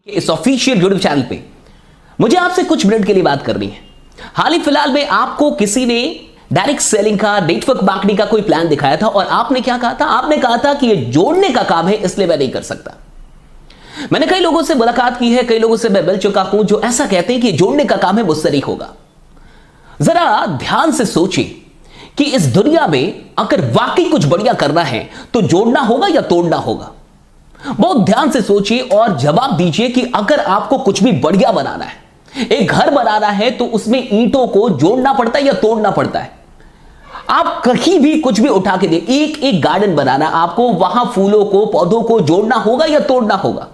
इस official YouTube channel पे मुझे आपसे कुछ मिनट के लिए बात करनी है। हाल ही फिलहाल में आपको किसी ने डायरेक्ट सेलिंग का, नेटवर्क मार्केटिंग का कोई प्लान दिखाया था और आपने क्या कहा था? आपने कहा था कि ये जोड़ने का काम है, इसलिए मैं नहीं कर सकता। मैंने कई लोगों से मुलाकात की है, कई लोगों से मैं मिल चुका हूं जो ऐसा कहते हैं कि जोड़ने का काम है, मुझसे नहीं होगा। जरा ध्यान से सोचिए कि इस दुनिया में अगर वाकई कुछ बढ़िया करना है तो जोड़ना होगा या तोड़ना होगा। बहुत ध्यान से सोचिए और जवाब दीजिए कि अगर आपको कुछ भी बढ़िया बनाना है, एक घर बनाना है, तो उसमें ईंटों को जोड़ना पड़ता है या तोड़ना पड़ता है? आप कहीं भी कुछ भी उठा के दे, एक एक गार्डन बनाना, आपको वहां फूलों को, पौधों को जोड़ना होगा या तोड़ना होगा?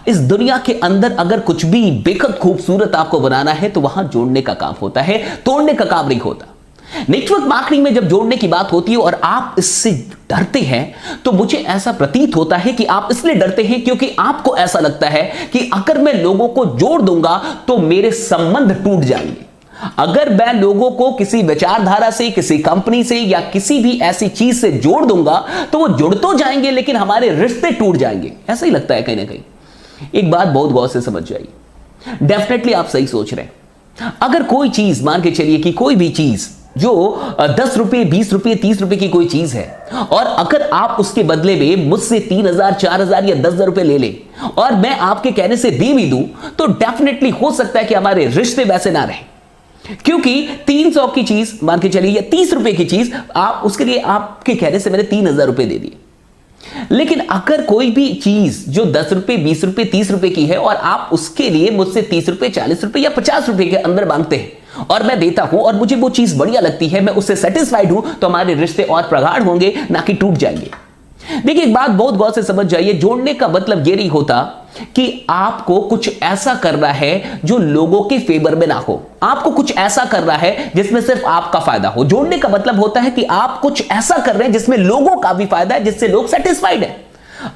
इस दुनिया के अंदर अगर कुछ भी बेहद खूबसूरत आपको बनाना है तो वहां जोड़ने का काम होता है, तोड़ने का काम नहीं होता। नेटवर्क मार्केटिंग में जब जोड़ने की बात होती है और आप इससे डरते हैं तो मुझे ऐसा प्रतीत होता है कि आप इसलिए डरते हैं क्योंकि आपको ऐसा लगता है कि अगर मैं लोगों को जोड़ दूंगा तो मेरे संबंध टूट जाएंगे। अगर मैं लोगों को किसी विचारधारा से, किसी कंपनी से या किसी भी ऐसी चीज से जोड़ दूंगा तो वो जुड़ तो जाएंगे लेकिन हमारे रिश्ते टूट जाएंगे। ऐसा ही लगता है कहीं ना कहीं। एक बात बहुत गौर से समझ जाइए, डेफिनेटली आप सही सोच रहे हैं। अगर कोई चीज, मान के चलिए कि कोई भी चीज जो 10 रुपए, 20 रुपए, 30 रुपए की कोई चीज है और अगर आप उसके बदले में मुझसे 3,000, 4,000 या 10,000 रुपए ले ले और मैं आपके कहने से दे भी दूं तो डेफिनेटली हो सकता है कि हमारे रिश्ते वैसे ना रहे, क्योंकि 300 की चीज मान के चलिए या 30 रुपए की चीज, आप उसके लिए आपके कहने से मैंने 3,000 रुपए दे दिए। लेकिन अगर कोई भी चीज जो 10 रुपए, 20 रुपए, 30 रुपए की है और आप उसके लिए मुझसे 30 रुपए, 40 रुपए या 50 रुपए के अंदर मांगते हैं और मैं देता हूं और मुझे वो चीज बढ़िया लगती है, मैं उससे सेटिस्फाइड हूं, तो हमारे रिश्ते और प्रगाढ़ होंगे, ना कि टूट जाएंगे। देखिए, एक बात बहुत गौर से समझ जाइए, जोड़ने का मतलब ये नहीं होता कि आपको कुछ ऐसा करना है जो लोगों के फेवर में ना हो, आपको कुछ ऐसा करना है जिसमें सिर्फ आपका फायदा हो। जोड़ने का मतलब होता है कि आप कुछ ऐसा कर रहे हैं जिसमें लोगों का भी फायदा है, जिससे लोग सेटिस्फाइड है।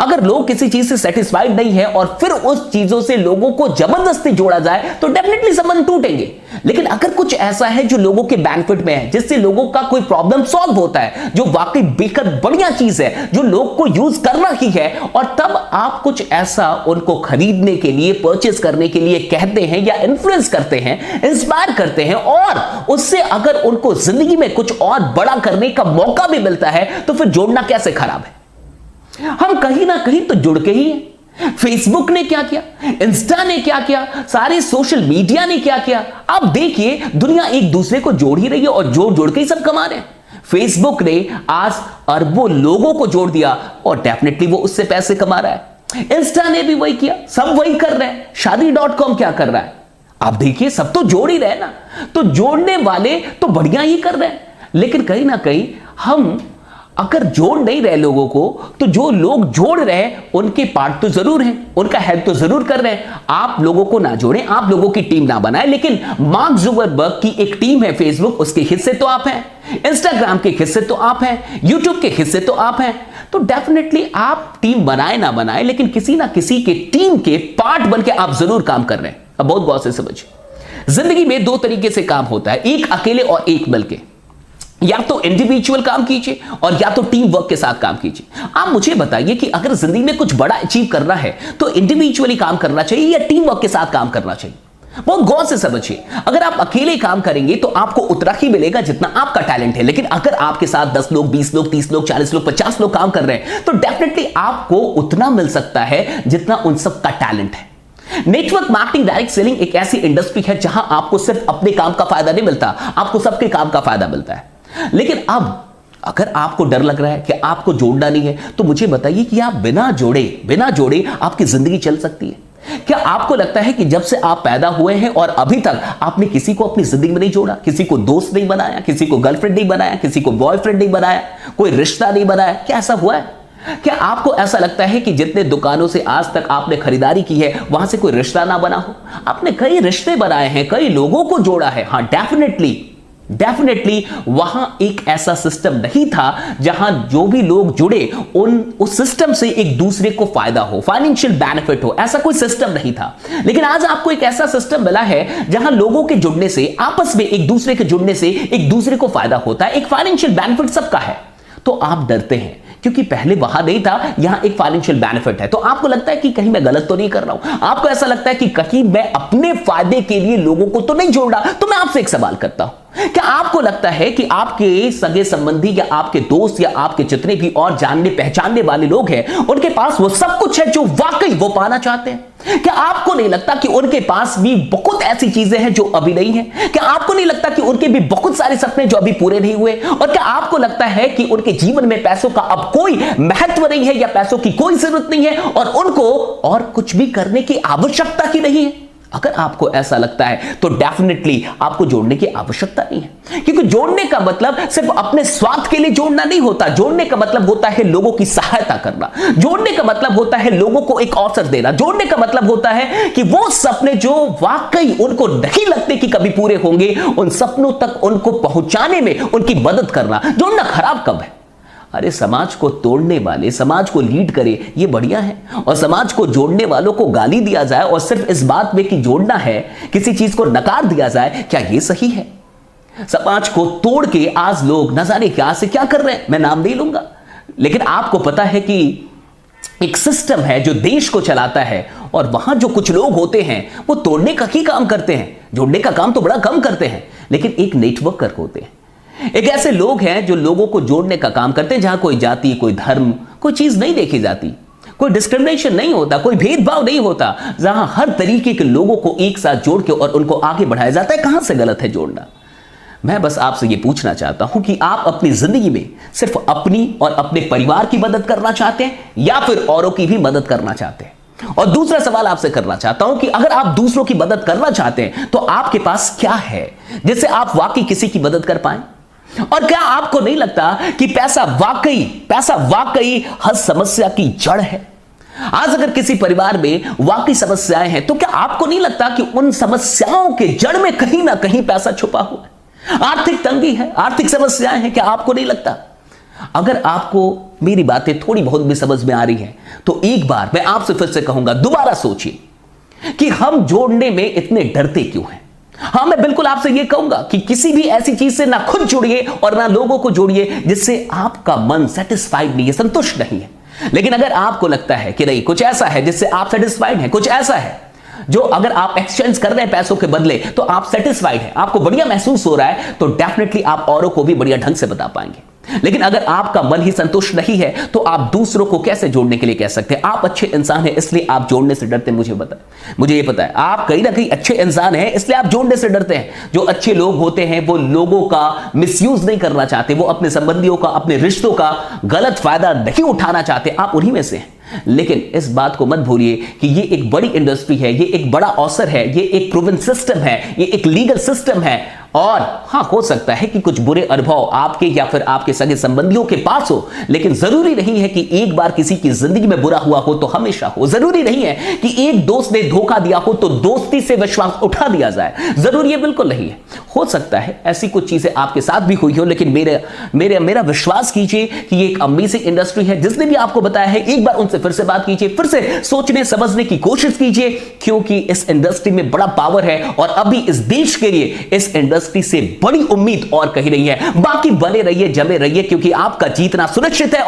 अगर लोग किसी चीज से सेटिस्फाइड नहीं है और फिर उस चीजों से लोगों को जबरदस्ती जोड़ा जाए तो डेफिनेटली संबंध टूटेंगे। लेकिन अगर कुछ ऐसा है जो लोगों के बेनिफिट में है, जिससे लोगों का कोई प्रॉब्लम सॉल्व होता है, जो वाकई बेहद बढ़िया चीज है, जो लोग को यूज करना ही है, और तब आप कुछ ऐसा उनको खरीदने के लिए, परचेस करने के लिए कहते हैं या इन्फ्लुएंस करते हैं, इंस्पायर करते हैं, और उससे अगर उनको जिंदगी में कुछ और बड़ा करने का मौका भी मिलता है तो फिर जोड़ना कैसे खराब है? हम कहीं ना कहीं तो जुड़ के ही हैं। फेसबुक ने क्या किया, इंस्टा ने क्या किया, सारे सोशल मीडिया ने क्या किया। अब देखिए, दुनिया एक दूसरे को जोड़ ही रही है और जोड़ जोड़ के ही सब कमा रहे हैं। फेसबुक ने आज अरबों लोगों को जोड़ दिया और डेफिनेटली वो उससे पैसे कमा रहा है। इंस्टा ने भी वही किया, सब वही कर रहे हैं। शादी.com क्या कर रहा है? आप देखिए, सब तो जोड़ ही रहे ना। तो जोड़ने वाले तो बढ़िया ही कर रहे हैं, लेकिन कहीं ना कहीं हम अगर जोड़ नहीं रहे लोगों को, तो जो लोग जोड़ रहे हैं उनके पार्ट तो जरूर हैं, उनका हेल्प तो जरूर कर रहे हैं। आप लोगों को ना जोड़ें, आप लोगों की टीम ना बनाएं, लेकिन मार्क जुकरबर्ग की एक टीम है फेसबुक, उसके हिस्से तो आप हैं, इंस्टाग्राम के हिस्से तो आप हैं, यूट्यूब के हिस्से तो आप हैं। तो डेफिनेटली आप टीम बनाए ना बनाए, लेकिन किसी ना किसी के टीम के पार्ट बन के आप जरूर काम कर रहे हैं। अब बहुत गौर से समझिए, जिंदगी में दो तरीके से काम होता है, एक अकेले और एक मिलके। या तो इंडिविजुअल काम कीजिए और या तो टीम वर्क के साथ काम कीजिए। आप मुझे बताइए कि अगर जिंदगी में कुछ बड़ा अचीव करना है तो इंडिविजुअली काम करना चाहिए या टीम वर्क के साथ काम करना चाहिए? बहुत गौर से समझिए। अगर आप अकेले काम करेंगे तो आपको उतना ही मिलेगा जितना आपका टैलेंट है, लेकिन अगर आपके साथ 10 लोग, 20 लोग, 30 लोग, 40 लोग, 50 लोग काम कर रहे हैं तो डेफिनेटली आपको उतना मिल सकता है जितना उन सब का टैलेंट है। नेटवर्क मार्केटिंग, डायरेक्ट सेलिंग एक ऐसी इंडस्ट्री है जहां आपको सिर्फ अपने काम का फायदा नहीं मिलता, आपको सबके काम का फायदा मिलता है। लेकिन अब अगर आपको डर लग रहा है कि आपको जोड़ना नहीं है, तो मुझे बताइए कि आप बिना जोड़े आपकी जिंदगी चल सकती है? क्या आपको लगता है कि जब से आप पैदा हुए हैं और अभी तक आपने किसी को अपनी जिंदगी में नहीं जोड़ा, किसी को दोस्त नहीं बनाया, किसी को गर्लफ्रेंड नहीं बनाया, किसी को बॉयफ्रेंड नहीं बनाया, कोई रिश्ता नहीं बनाया? क्या ऐसा हुआ है? क्या आपको ऐसा लगता है कि जितने दुकानों से आज तक आपने खरीदारी की है वहां से कोई रिश्ता ना बना हो? आपने कई रिश्ते बनाए हैं, कई लोगों को जोड़ा है। हाँ, डेफिनेटली वहां एक ऐसा सिस्टम नहीं था जहां जो भी लोग जुड़े उस सिस्टम से एक दूसरे को फायदा हो, फाइनेंशियल बेनिफिट हो, ऐसा कोई सिस्टम नहीं था। लेकिन आज आपको एक ऐसा सिस्टम मिला है जहां लोगों के जुड़ने से, आपस में एक दूसरे के जुड़ने से एक दूसरे को फायदा होता है, एक फाइनेंशियल बेनिफिट सबका है। तो आप डरते हैं क्योंकि पहले वहां नहीं था, यहां एक फाइनेंशियल बेनिफिट है। तो आपको लगता है कि कहीं मैं गलत तो नहीं कर रहा हूं, आपको ऐसा लगता है कि कहीं मैं अपने फायदे के लिए लोगों को तो नहीं जोड़ रहा। तो मैं आपसे एक सवाल करता हूं, क्या आपको लगता है कि आपके सगे संबंधी या आपके दोस्त या आपके जितने भी और जानने पहचानने वाले लोग हैं, उनके पास वो सब कुछ है जो वाकई वो पाना चाहते हैं? क्या आपको नहीं लगता कि उनके पास भी बहुत ऐसी चीजें हैं जो अभी नहीं है? क्या आपको नहीं लगता कि उनके भी बहुत सारे सपने जो अभी पूरे नहीं हुए? और क्या आपको लगता है कि उनके जीवन में पैसों का अब कोई महत्व नहीं है या पैसों की कोई जरूरत नहीं है और उनको और कुछ भी करने की आवश्यकता ही नहीं है? अगर आपको ऐसा लगता है तो डेफिनेटली आपको जोड़ने की आवश्यकता नहीं है, क्योंकि जोड़ने का मतलब सिर्फ अपने स्वार्थ के लिए जोड़ना नहीं होता। जोड़ने का मतलब होता है लोगों की सहायता करना, जोड़ने का मतलब होता है लोगों को एक अवसर देना, जोड़ने का मतलब होता है कि वो सपने जो वाकई उनको नहीं लगते कि कभी पूरे होंगे, उन सपनों तक उनको पहुंचाने में उनकी मदद करना। जोड़ना खराब कब है? अरे समाज को तोड़ने वाले समाज को लीड करे ये बढ़िया है, और समाज को जोड़ने वालों को गाली दिया जाए और सिर्फ इस बात में कि जोड़ना है, किसी चीज को नकार दिया जाए, क्या ये सही है? समाज को तोड़ के आज लोग न जाने क्या से क्या कर रहे हैं, मैं नाम नहीं लूंगा, लेकिन आपको पता है कि एक सिस्टम है जो देश को चलाता है, और वहां जो कुछ लोग होते हैं वो तोड़ने का ही काम करते हैं, जोड़ने का काम तो बड़ा कम करते हैं, लेकिन एक नेटवर्कर होते हैं। एक ऐसे लोग हैं जो लोगों को जोड़ने का काम करते हैं, जहां कोई जाति, कोई धर्म, कोई चीज नहीं देखी जाती, कोई डिस्क्रिमिनेशन नहीं होता, कोई भेदभाव नहीं होता, जहां हर तरीके के लोगों को एक साथ जोड़ के और उनको आगे बढ़ाया जाता है। कहां से गलत है जोड़ना? मैं बस आपसे यह पूछना चाहता हूं कि आप अपनी जिंदगी में सिर्फ अपनी और अपने परिवार की मदद करना चाहते हैं या फिर औरों की भी मदद करना चाहते हैं? और दूसरा सवाल आपसे करना चाहता हूं कि अगर आप दूसरों की मदद करना चाहते हैं तो आपके पास क्या है जिससे आप वाकई किसी की मदद कर पाए? और क्या आपको नहीं लगता कि पैसा वाकई हर समस्या की जड़ है? आज अगर किसी परिवार में वाकई समस्याएं हैं तो क्या आपको नहीं लगता कि उन समस्याओं के जड़ में कहीं ना कहीं पैसा छुपा हुआ है? आर्थिक तंगी है, आर्थिक समस्याएं हैं, क्या आपको नहीं लगता? अगर आपको मेरी बातें थोड़ी बहुत भी समझ में आ रही हैं तो एक बार मैं आपसे फिर से कहूंगा, दोबारा सोचिए कि हम जोड़ने में इतने डरते क्यों हैं। हां, मैं बिल्कुल आपसे यह कहूंगा कि किसी भी ऐसी चीज से ना खुद जुड़िए और ना लोगों को जोड़िए जिससे आपका मन सेटिस्फाइड नहीं है, संतुष्ट नहीं है। लेकिन अगर आपको लगता है कि नहीं, कुछ ऐसा है जिससे आप सेटिस्फाइड हैं, कुछ ऐसा है जो अगर आप एक्सचेंज कर रहे हैं पैसों के बदले तो आप सेटिस्फाइड हैं, आपको बढ़िया महसूस हो रहा है, तो डेफिनेटली आप औरों को भी बढ़िया ढंग से बता पाएंगे। लेकिन अगर आपका मन ही संतुष्ट नहीं है तो आप दूसरों को कैसे जोड़ने के लिए कह सकते हैं? आप अच्छे इंसान हैं इसलिए आप जोड़ने से डरते हैं, मुझे ये पता है। आप कहीं ना कहीं अच्छे इंसान हैं इसलिए आप जोड़ने से डरते हैं। जो अच्छे लोग होते हैं वो लोगों का मिसयूज नहीं करना चाहते, वो अपने संबंधियों का, अपने रिश्तों का गलत फायदा नहीं उठाना चाहते, आप उन्हीं में से हैं। लेकिन इस बात को मत भूलिए कि ये एक बड़ी इंडस्ट्री है, ये एक बड़ा अवसर है, ये एक प्रूवन सिस्टम है, ये एक लीगल सिस्टम है। और हां, हो सकता है कि कुछ बुरे अनुभव आपके या फिर आपके सगे संबंधियों के पास हो, लेकिन जरूरी नहीं है कि एक बार किसी की जिंदगी में बुरा हुआ हो तो हमेशा हो। जरूरी नहीं है कि एक दोस्त ने धोखा दिया हो तो दोस्ती से विश्वास उठा दिया जाए, जरूरी है बिल्कुल नहीं है। हो सकता है ऐसी कुछ चीजें आपके साथ भी हुई हो, लेकिन मेरा विश्वास कीजिए कि ये एक अमेजिंग इंडस्ट्री है। जिसने भी आपको बताया है एक बार उनसे फिर से बात कीजिए, फिर से सोचने समझने की कोशिश कीजिए, क्योंकि इस इंडस्ट्री में बड़ा पावर है और अभी इस देश के लिए इस इंडस्ट्री से बड़ी उम्मीद और कहीं नहीं है। बाकी बने रहिए, जमे रहिए, क्योंकि आपका जीतना सुरक्षित है।